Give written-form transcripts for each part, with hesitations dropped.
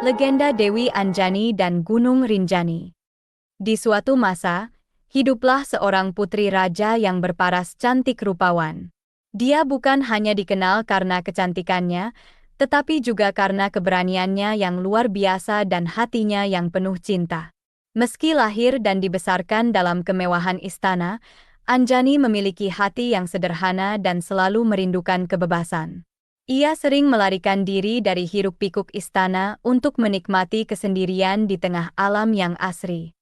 Legenda Dewi Anjani dan Gunung Rinjani. Di suatu masa, hiduplah seorang putri raja yang berparas cantik rupawan. Dia bukan hanya dikenal karena kecantikannya, tetapi juga karena keberaniannya yang luar biasa dan hatinya yang penuh cinta. Meski lahir dan dibesarkan dalam kemewahan istana, Anjani memiliki hati yang sederhana dan selalu merindukan kebebasan. Ia sering melarikan diri dari hiruk-pikuk istana untuk menikmati kesendirian di tengah alam yang asri.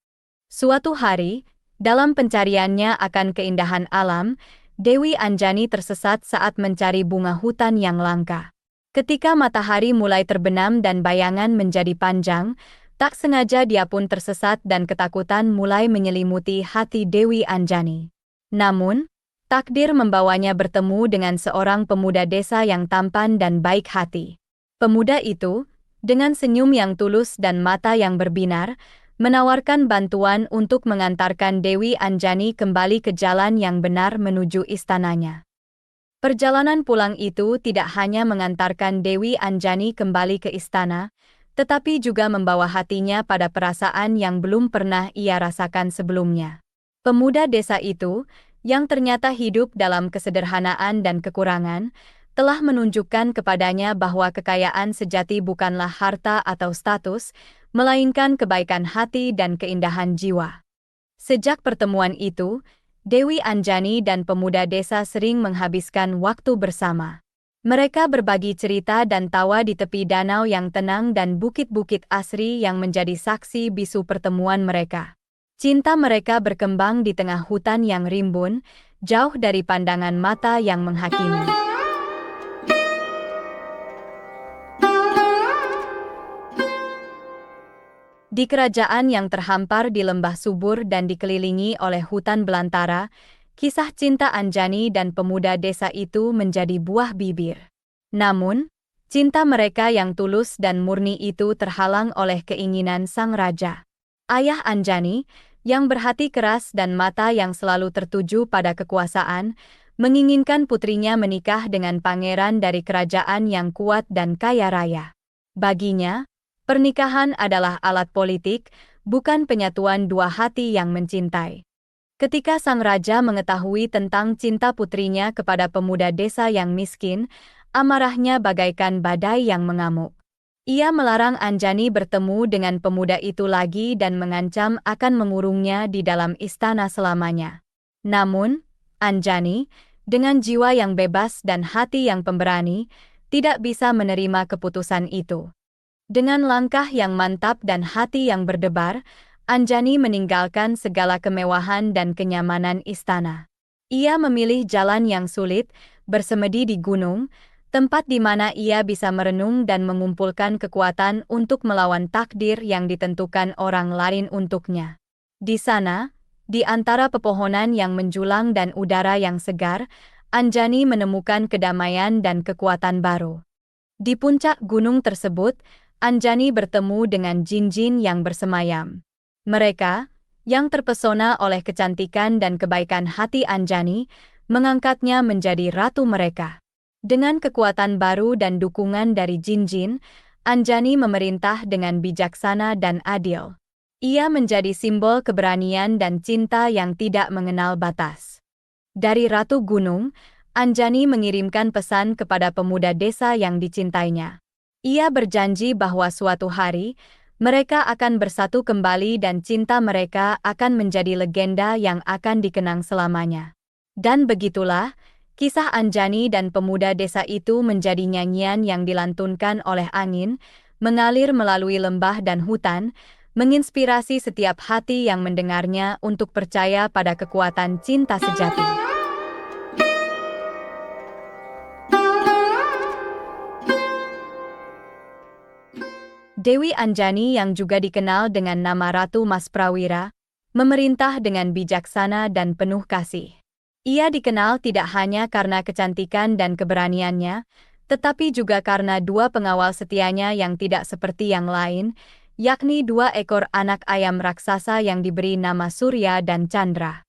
Suatu hari, dalam pencariannya akan keindahan alam, Dewi Anjani tersesat saat mencari bunga hutan yang langka. Ketika matahari mulai terbenam dan bayangan menjadi panjang, tak sengaja dia pun tersesat dan ketakutan mulai menyelimuti hati Dewi Anjani. Namun, takdir membawanya bertemu dengan seorang pemuda desa yang tampan dan baik hati. Pemuda itu, dengan senyum yang tulus dan mata yang berbinar, menawarkan bantuan untuk mengantarkan Dewi Anjani kembali ke jalan yang benar menuju istananya. Perjalanan pulang itu tidak hanya mengantarkan Dewi Anjani kembali ke istana, tetapi juga membawa hatinya pada perasaan yang belum pernah ia rasakan sebelumnya. Pemuda desa itu, yang ternyata hidup dalam kesederhanaan dan kekurangan, telah menunjukkan kepadanya bahwa kekayaan sejati bukanlah harta atau status, melainkan kebaikan hati dan keindahan jiwa. Sejak pertemuan itu, Dewi Anjani dan pemuda desa sering menghabiskan waktu bersama. Mereka berbagi cerita dan tawa di tepi danau yang tenang dan bukit-bukit asri yang menjadi saksi bisu pertemuan mereka. Cinta mereka berkembang di tengah hutan yang rimbun, jauh dari pandangan mata yang menghakimi. Di kerajaan yang terhampar di lembah subur dan dikelilingi oleh hutan belantara, kisah cinta Anjani dan pemuda desa itu menjadi buah bibir. Namun, cinta mereka yang tulus dan murni itu terhalang oleh keinginan sang raja. Ayah Anjani, yang berhati keras dan mata yang selalu tertuju pada kekuasaan, menginginkan putrinya menikah dengan pangeran dari kerajaan yang kuat dan kaya raya. Baginya, pernikahan adalah alat politik, bukan penyatuan dua hati yang mencintai. Ketika sang raja mengetahui tentang cinta putrinya kepada pemuda desa yang miskin, amarahnya bagaikan badai yang mengamuk. Ia melarang Anjani bertemu dengan pemuda itu lagi dan mengancam akan mengurungnya di dalam istana selamanya. Namun, Anjani, dengan jiwa yang bebas dan hati yang pemberani, tidak bisa menerima keputusan itu. Dengan langkah yang mantap dan hati yang berdebar, Anjani meninggalkan segala kemewahan dan kenyamanan istana. Ia memilih jalan yang sulit, bersemedi di gunung, tempat di mana ia bisa merenung dan mengumpulkan kekuatan untuk melawan takdir yang ditentukan orang lain untuknya. Di sana, di antara pepohonan yang menjulang dan udara yang segar, Anjani menemukan kedamaian dan kekuatan baru. Di puncak gunung tersebut, Anjani bertemu dengan jin-jin yang bersemayam. Mereka, yang terpesona oleh kecantikan dan kebaikan hati Anjani, mengangkatnya menjadi ratu mereka. Dengan kekuatan baru dan dukungan dari jin-jin, Anjani memerintah dengan bijaksana dan adil. Ia menjadi simbol keberanian dan cinta yang tidak mengenal batas. Dari Ratu Gunung, Anjani mengirimkan pesan kepada pemuda desa yang dicintainya. Ia berjanji bahwa suatu hari, mereka akan bersatu kembali dan cinta mereka akan menjadi legenda yang akan dikenang selamanya. Dan begitulah, kisah Anjani dan pemuda desa itu menjadi nyanyian yang dilantunkan oleh angin, mengalir melalui lembah dan hutan, menginspirasi setiap hati yang mendengarnya untuk percaya pada kekuatan cinta sejati. Dewi Anjani yang juga dikenal dengan nama Ratu Mas Prawira, memerintah dengan bijaksana dan penuh kasih. Ia dikenal tidak hanya karena kecantikan dan keberaniannya, tetapi juga karena dua pengawal setianya yang tidak seperti yang lain, yakni 2 ekor anak ayam raksasa yang diberi nama Surya dan Chandra.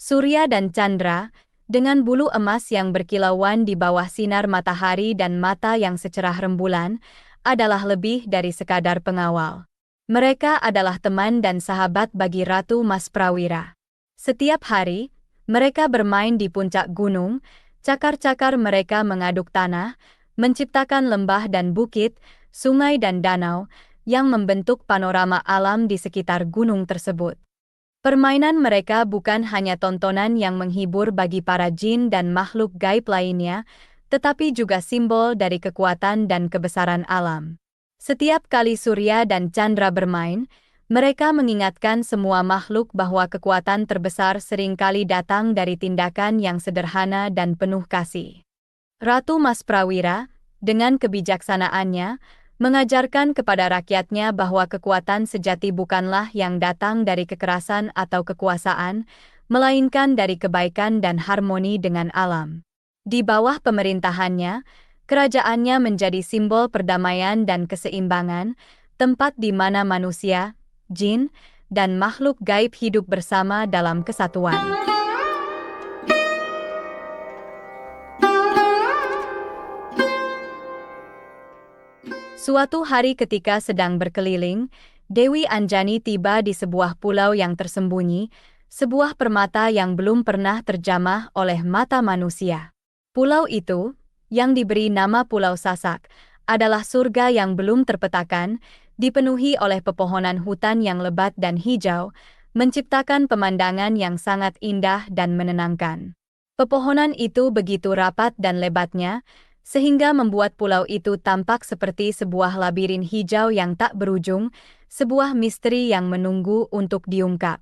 Surya dan Chandra, dengan bulu emas yang berkilauan di bawah sinar matahari dan mata yang secerah rembulan, adalah lebih dari sekadar pengawal. Mereka adalah teman dan sahabat bagi Ratu Mas Prawira. Setiap hari, mereka bermain di puncak gunung, cakar-cakar mereka mengaduk tanah, menciptakan lembah dan bukit, sungai dan danau, yang membentuk panorama alam di sekitar gunung tersebut. Permainan mereka bukan hanya tontonan yang menghibur bagi para jin dan makhluk gaib lainnya, tetapi juga simbol dari kekuatan dan kebesaran alam. Setiap kali Surya dan Chandra bermain, mereka mengingatkan semua makhluk bahwa kekuatan terbesar seringkali datang dari tindakan yang sederhana dan penuh kasih. Ratu Mas Prawira, dengan kebijaksanaannya, mengajarkan kepada rakyatnya bahwa kekuatan sejati bukanlah yang datang dari kekerasan atau kekuasaan, melainkan dari kebaikan dan harmoni dengan alam. Di bawah pemerintahannya, kerajaannya menjadi simbol perdamaian dan keseimbangan, tempat di mana manusia, jin, dan makhluk gaib hidup bersama dalam kesatuan. Suatu hari ketika sedang berkeliling, Dewi Anjani tiba di sebuah pulau yang tersembunyi, sebuah permata yang belum pernah terjamah oleh mata manusia. Pulau itu, yang diberi nama Pulau Sasak, adalah surga yang belum terpetakan, dipenuhi oleh pepohonan hutan yang lebat dan hijau, menciptakan pemandangan yang sangat indah dan menenangkan. Pepohonan itu begitu rapat dan lebatnya, sehingga membuat pulau itu tampak seperti sebuah labirin hijau yang tak berujung, sebuah misteri yang menunggu untuk diungkap.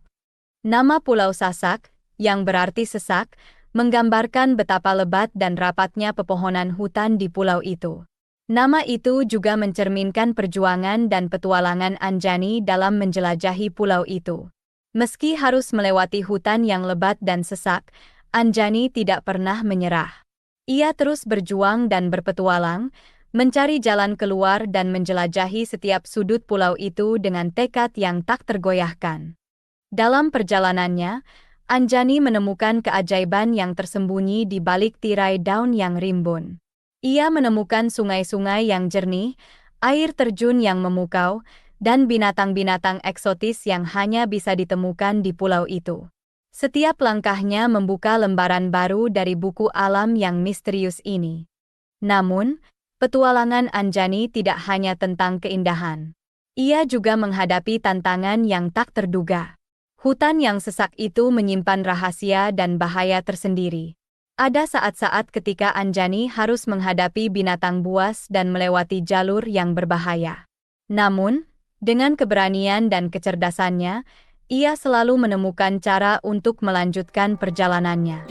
Nama Pulau Sasak, yang berarti sesak, menggambarkan betapa lebat dan rapatnya pepohonan hutan di pulau itu. Nama itu juga mencerminkan perjuangan dan petualangan Anjani dalam menjelajahi pulau itu. Meski harus melewati hutan yang lebat dan sesak, Anjani tidak pernah menyerah. Ia terus berjuang dan berpetualang, mencari jalan keluar dan menjelajahi setiap sudut pulau itu dengan tekad yang tak tergoyahkan. Dalam perjalanannya, Anjani menemukan keajaiban yang tersembunyi di balik tirai daun yang rimbun. Ia menemukan sungai-sungai yang jernih, air terjun yang memukau, dan binatang-binatang eksotis yang hanya bisa ditemukan di pulau itu. Setiap langkahnya membuka lembaran baru dari buku alam yang misterius ini. Namun, petualangan Anjani tidak hanya tentang keindahan. Ia juga menghadapi tantangan yang tak terduga. Hutan yang sesak itu menyimpan rahasia dan bahaya tersendiri. Ada saat-saat ketika Anjani harus menghadapi binatang buas dan melewati jalur yang berbahaya. Namun, dengan keberanian dan kecerdasannya, ia selalu menemukan cara untuk melanjutkan perjalanannya.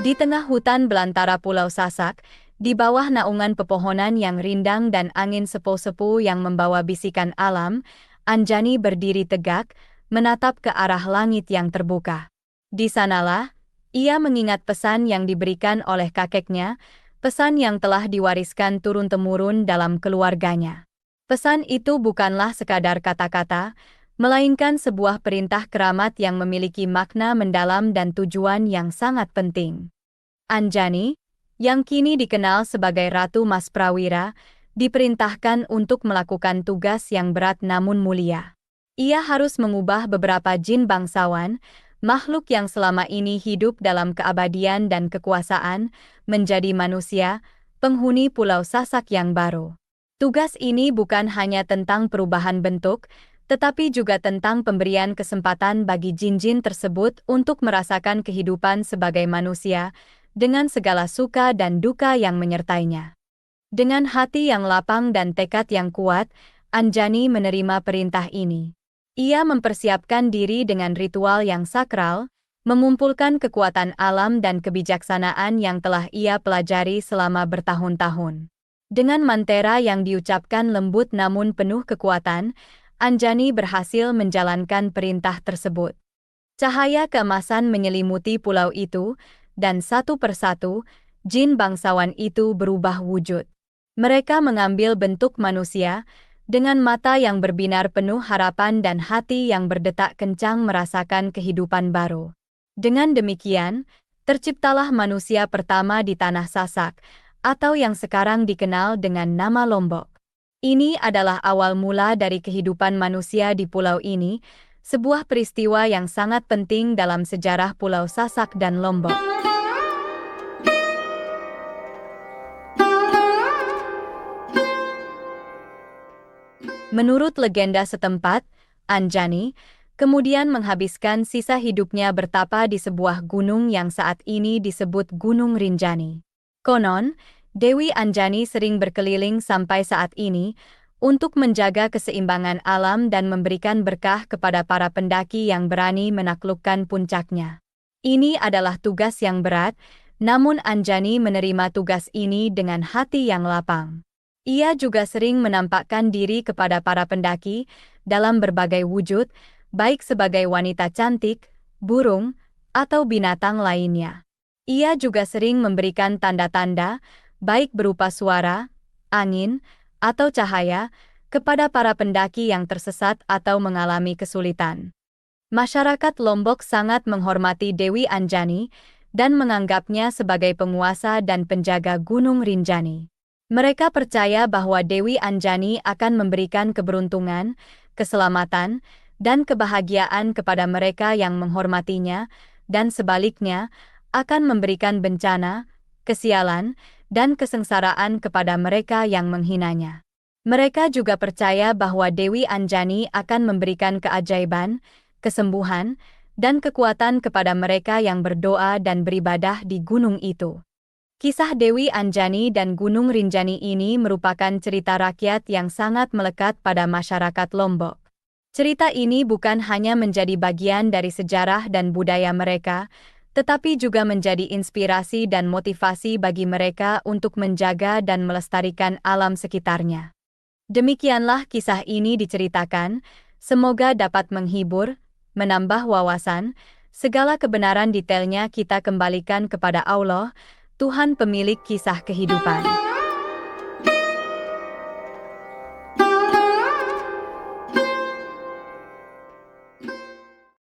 Di tengah hutan belantara Pulau Sasak, di bawah naungan pepohonan yang rindang dan angin sepo-sepo yang membawa bisikan alam, Anjani berdiri tegak, menatap ke arah langit yang terbuka. Di sanalah, ia mengingat pesan yang diberikan oleh kakeknya, pesan yang telah diwariskan turun-temurun dalam keluarganya. Pesan itu bukanlah sekadar kata-kata, melainkan sebuah perintah keramat yang memiliki makna mendalam dan tujuan yang sangat penting. Anjani, yang kini dikenal sebagai Ratu Mas Prawira, diperintahkan untuk melakukan tugas yang berat namun mulia. Ia harus mengubah beberapa jin bangsawan, makhluk yang selama ini hidup dalam keabadian dan kekuasaan, menjadi manusia, penghuni Pulau Sasak yang baru. Tugas ini bukan hanya tentang perubahan bentuk, tetapi juga tentang pemberian kesempatan bagi jin-jin tersebut untuk merasakan kehidupan sebagai manusia, dengan segala suka dan duka yang menyertainya. Dengan hati yang lapang dan tekad yang kuat, Anjani menerima perintah ini. Ia mempersiapkan diri dengan ritual yang sakral, mengumpulkan kekuatan alam dan kebijaksanaan yang telah ia pelajari selama bertahun-tahun. Dengan mantera yang diucapkan lembut namun penuh kekuatan, Anjani berhasil menjalankan perintah tersebut. Cahaya keemasan menyelimuti pulau itu, dan satu persatu, jin bangsawan itu berubah wujud. Mereka mengambil bentuk manusia, dengan mata yang berbinar penuh harapan dan hati yang berdetak kencang merasakan kehidupan baru. Dengan demikian, terciptalah manusia pertama di tanah Sasak, atau yang sekarang dikenal dengan nama Lombok. Ini adalah awal mula dari kehidupan manusia di pulau ini, sebuah peristiwa yang sangat penting dalam sejarah Pulau Sasak dan Lombok. Menurut legenda setempat, Anjani kemudian menghabiskan sisa hidupnya bertapa di sebuah gunung yang saat ini disebut Gunung Rinjani. Konon, Dewi Anjani sering berkeliling sampai saat ini untuk menjaga keseimbangan alam dan memberikan berkah kepada para pendaki yang berani menaklukkan puncaknya. Ini adalah tugas yang berat, namun Anjani menerima tugas ini dengan hati yang lapang. Ia juga sering menampakkan diri kepada para pendaki dalam berbagai wujud, baik sebagai wanita cantik, burung, atau binatang lainnya. Ia juga sering memberikan tanda-tanda, baik berupa suara, angin, atau cahaya, kepada para pendaki yang tersesat atau mengalami kesulitan. Masyarakat Lombok sangat menghormati Dewi Anjani dan menganggapnya sebagai penguasa dan penjaga Gunung Rinjani. Mereka percaya bahwa Dewi Anjani akan memberikan keberuntungan, keselamatan, dan kebahagiaan kepada mereka yang menghormatinya, dan sebaliknya, akan memberikan bencana, kesialan, dan kesengsaraan kepada mereka yang menghinanya. Mereka juga percaya bahwa Dewi Anjani akan memberikan keajaiban, kesembuhan, dan kekuatan kepada mereka yang berdoa dan beribadah di gunung itu. Kisah Dewi Anjani dan Gunung Rinjani ini merupakan cerita rakyat yang sangat melekat pada masyarakat Lombok. Cerita ini bukan hanya menjadi bagian dari sejarah dan budaya mereka, tetapi juga menjadi inspirasi dan motivasi bagi mereka untuk menjaga dan melestarikan alam sekitarnya. Demikianlah kisah ini diceritakan, semoga dapat menghibur, menambah wawasan, segala kebenaran detailnya kita kembalikan kepada Allah, Tuhan pemilik kisah kehidupan.